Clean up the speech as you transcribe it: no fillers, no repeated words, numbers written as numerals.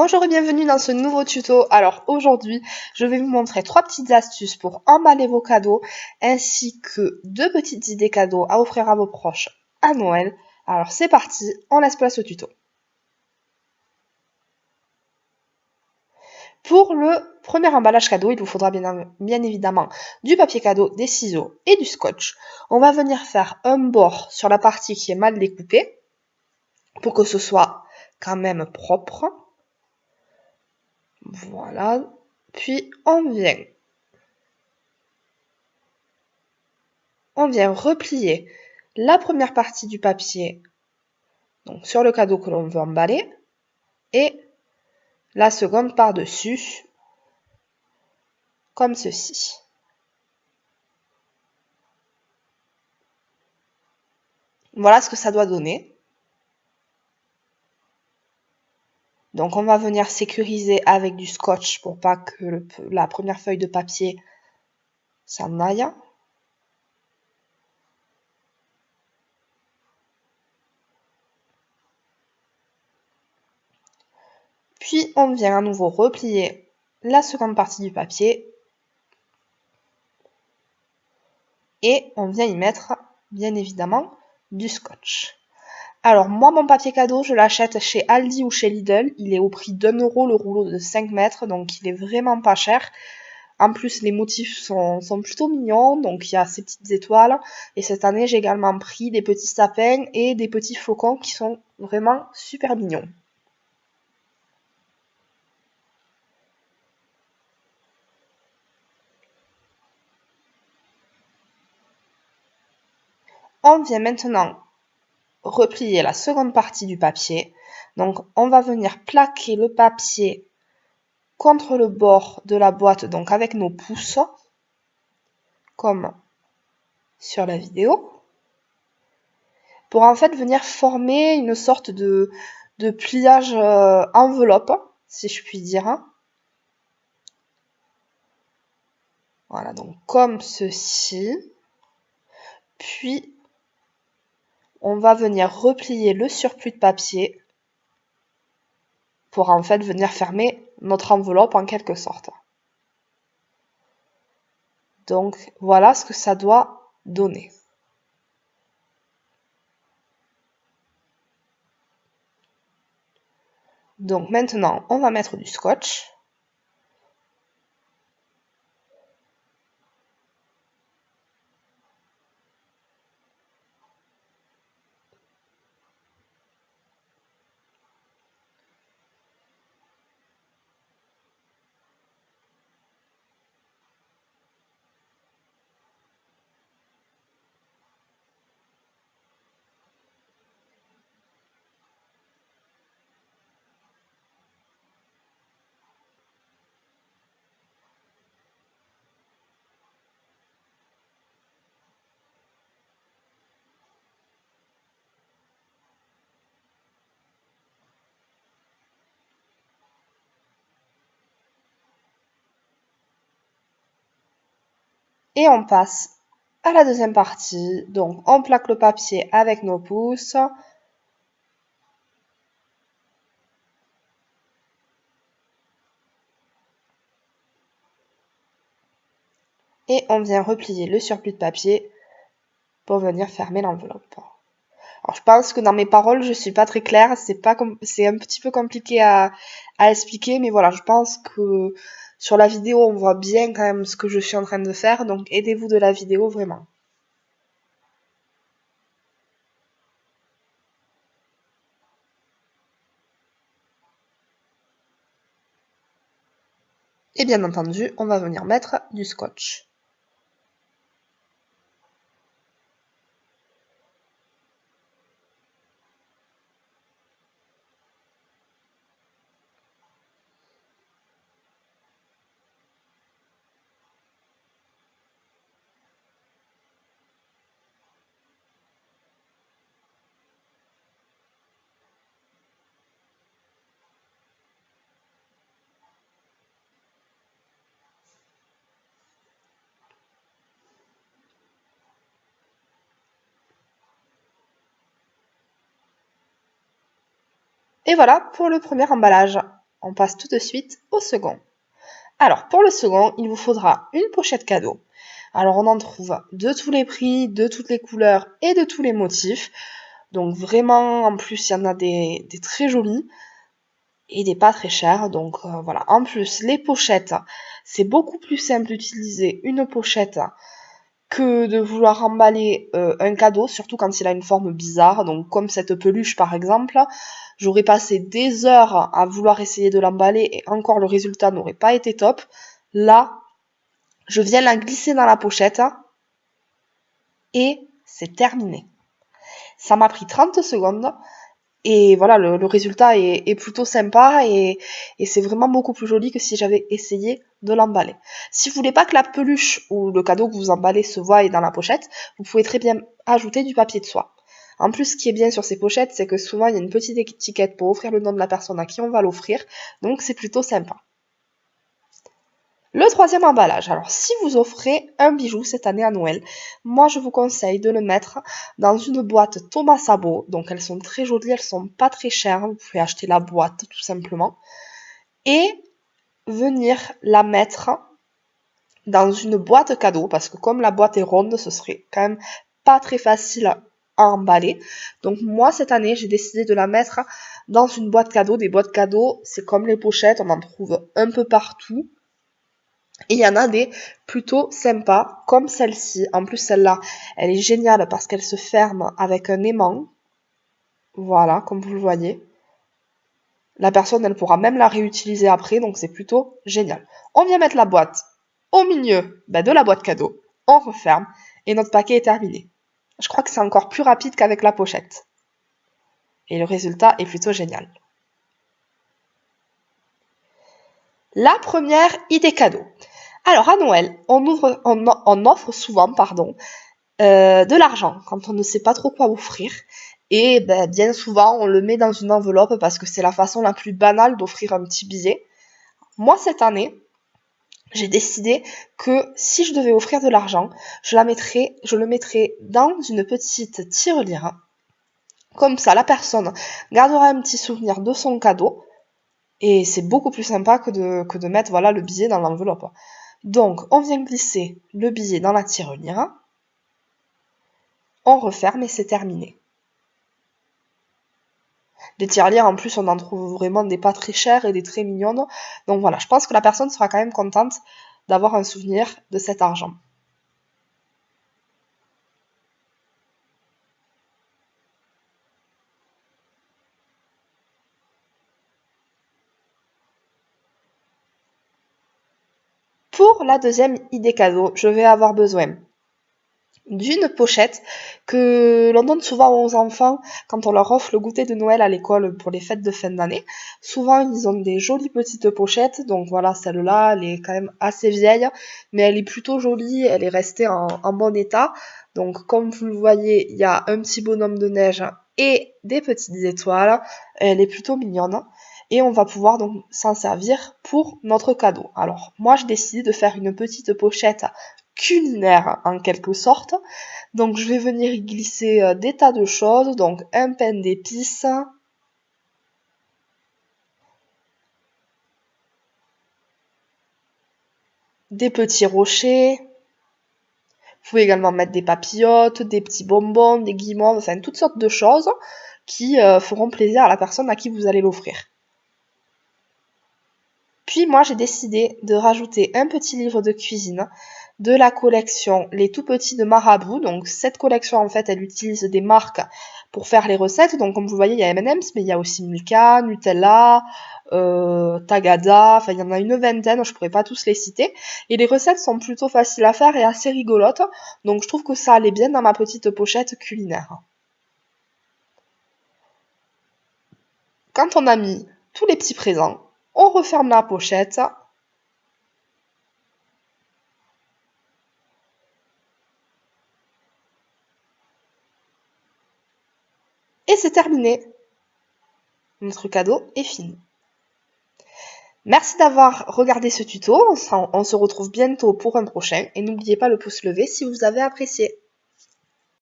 Bonjour et bienvenue dans ce nouveau tuto. Alors aujourd'hui, je vais vous montrer 3 petites astuces pour emballer vos cadeaux ainsi que 2 petites idées cadeaux à offrir à vos proches à Noël. Alors c'est parti, on laisse place au tuto. Pour le premier emballage cadeau, il vous faudra bien évidemment du papier cadeau, des ciseaux et du scotch. On va venir faire un bord sur la partie qui est mal découpée pour que ce soit quand même propre. Voilà. Puis on vient replier la première partie du papier donc sur le cadeau que l'on veut emballer et la seconde par-dessus comme ceci. Voilà ce que ça doit donner. Donc on va venir sécuriser avec du scotch pour pas que la première feuille de papier s'en aille. Puis on vient à nouveau replier la seconde partie du papier et on vient y mettre bien évidemment du scotch. Alors moi mon papier cadeau je l'achète chez Aldi ou chez Lidl, il est au prix d'1 € le rouleau de 5 mètres, donc il est vraiment pas cher. En plus les motifs sont plutôt mignons, donc il y a ces petites étoiles. Et cette année j'ai également pris des petits sapins et des petits flocons qui sont vraiment super mignons. On vient maintenant replier la seconde partie du papier. Donc on va venir plaquer le papier contre le bord de la boîte, donc avec nos pouces, comme sur la vidéo, pour en fait venir former une sorte de pliage enveloppe, si je puis dire. Voilà, donc comme ceci. Puis, on va venir replier le surplus de papier pour en fait venir fermer notre enveloppe en quelque sorte. Donc, voilà ce que ça doit donner. Donc maintenant, on va mettre du scotch. Et on passe à la deuxième partie. Donc, on plaque le papier avec nos pouces. Et on vient replier le surplus de papier pour venir fermer l'enveloppe. Alors, je pense que dans mes paroles, je suis pas très claire, c'est un petit peu compliqué à expliquer, mais voilà, je pense que sur la vidéo, on voit bien quand même ce que je suis en train de faire, donc aidez-vous de la vidéo vraiment. Et bien entendu, on va venir mettre du scotch. Et voilà pour le premier emballage. On passe tout de suite au second. Alors, pour le second, il vous faudra une pochette cadeau. Alors, on en trouve de tous les prix, de toutes les couleurs et de tous les motifs. Donc, vraiment, en plus, il y en a des très jolis et des pas très chers. Donc, voilà. En plus, les pochettes, c'est beaucoup plus simple d'utiliser une pochette que de vouloir emballer un cadeau, surtout quand il a une forme bizarre. Donc, comme cette peluche, par exemple, j'aurais passé des heures à vouloir essayer de l'emballer et encore le résultat n'aurait pas été top. Là, je viens la glisser dans la pochette et c'est terminé. Ça m'a pris 30 secondes et voilà, le résultat est plutôt sympa et c'est vraiment beaucoup plus joli que si j'avais essayé de l'emballer. Si vous voulez pas que la peluche ou le cadeau que vous emballez se voie dans la pochette, vous pouvez très bien ajouter du papier de soie. En plus, ce qui est bien sur ces pochettes, c'est que souvent il y a une petite étiquette pour offrir le nom de la personne à qui on va l'offrir, donc c'est plutôt sympa. Le troisième emballage. Alors, si vous offrez un bijou cette année à Noël, moi je vous conseille de le mettre dans une boîte Thomas Sabo. Donc, elles sont très jolies, elles sont pas très chères. Vous pouvez acheter la boîte tout simplement. Et venir la mettre dans une boîte cadeau. Parce que comme la boîte est ronde, ce serait quand même pas très facile à emballer. Donc, moi cette année, j'ai décidé de la mettre dans une boîte cadeau. Des boîtes cadeaux, c'est comme les pochettes, on en trouve un peu partout. Et il y en a des plutôt sympas, comme celle-ci. En plus, celle-là, elle est géniale parce qu'elle se ferme avec un aimant. Voilà, comme vous le voyez. La personne, elle pourra même la réutiliser après, donc c'est plutôt génial. On vient mettre la boîte au milieu de la boîte cadeau. On referme et notre paquet est terminé. Je crois que c'est encore plus rapide qu'avec la pochette. Et le résultat est plutôt génial. La première idée cadeau. Alors à Noël, on offre souvent, de l'argent quand on ne sait pas trop quoi offrir. Et bien souvent, on le met dans une enveloppe parce que c'est la façon la plus banale d'offrir un petit billet. Moi, cette année, j'ai décidé que si je devais offrir de l'argent, je le mettrais dans une petite tirelire. Comme ça, la personne gardera un petit souvenir de son cadeau. Et c'est beaucoup plus sympa que de mettre le billet dans l'enveloppe. Donc, on vient glisser le billet dans la tirelire. On referme et c'est terminé. Les tirelires, en plus, on en trouve vraiment des pas très chères et des très mignonnes. Donc voilà, je pense que la personne sera quand même contente d'avoir un souvenir de cet argent. Pour la deuxième idée cadeau, je vais avoir besoin d'une pochette que l'on donne souvent aux enfants quand on leur offre le goûter de Noël à l'école pour les fêtes de fin d'année. Souvent, ils ont des jolies petites pochettes, donc voilà, celle-là, elle est quand même assez vieille, mais elle est plutôt jolie, elle est restée en bon état. Donc, comme vous le voyez, il y a un petit bonhomme de neige et des petites étoiles, elle est plutôt mignonne. Et on va pouvoir donc s'en servir pour notre cadeau. Alors, moi, j'ai décidé de faire une petite pochette culinaire en quelque sorte. Donc je vais venir y glisser des tas de choses, donc un pain d'épices, des petits rochers, vous pouvez également mettre des papillotes, des petits bonbons, des guimauves, enfin toutes sortes de choses qui feront plaisir à la personne à qui vous allez l'offrir. Puis moi j'ai décidé de rajouter un petit livre de cuisine de la collection Les Tout Petits de Marabout. Donc cette collection en fait elle utilise des marques pour faire les recettes. Donc comme vous voyez il y a M&M's mais il y a aussi Milka, Nutella, Tagada, enfin il y en a une vingtaine, je pourrais pas tous les citer. Et les recettes sont plutôt faciles à faire et assez rigolotes. Donc je trouve que ça allait bien dans ma petite pochette culinaire. Quand on a mis tous les petits présents, on referme la pochette. Et c'est terminé. Notre cadeau est fini. Merci d'avoir regardé ce tuto. On se retrouve bientôt pour un prochain. Et n'oubliez pas le pouce levé si vous avez apprécié.